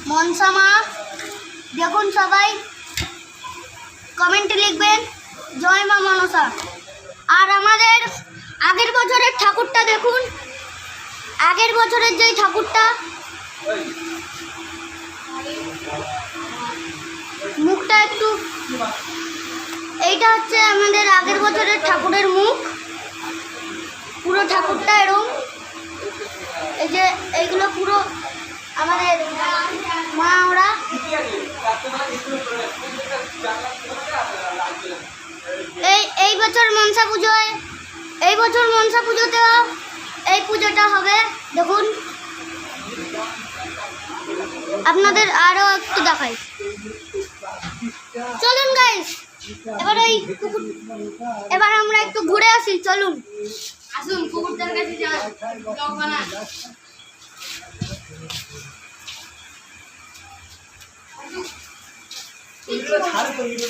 মনসা মা দেখুন, সবাই কমেন্টে লিখবেন জয় মা মনসা। আর আমাদের আগের বছরের ঠাকুরটা দেখুন, আগের বছরের যেই ঠাকুরটা, মুখটা একটু, এইটা হচ্ছে আমাদের আগের বছরের ঠাকুরের মুখ। পুরো ঠাকুরটা এরকম, এই যে এইগুলো পুরো আমাদের মা ওরা। এই বছর মনসা পুজোয়, এই বছর মনসা পুজোতেও এই পুজোটা হবে। দেখুন, আপনাদের আরো একটু দেখাই, চলুন গাইস। এবার আমরা একটু ঘুরে আসি, চলুন, আসুন কুকুরদের কাছে যাই।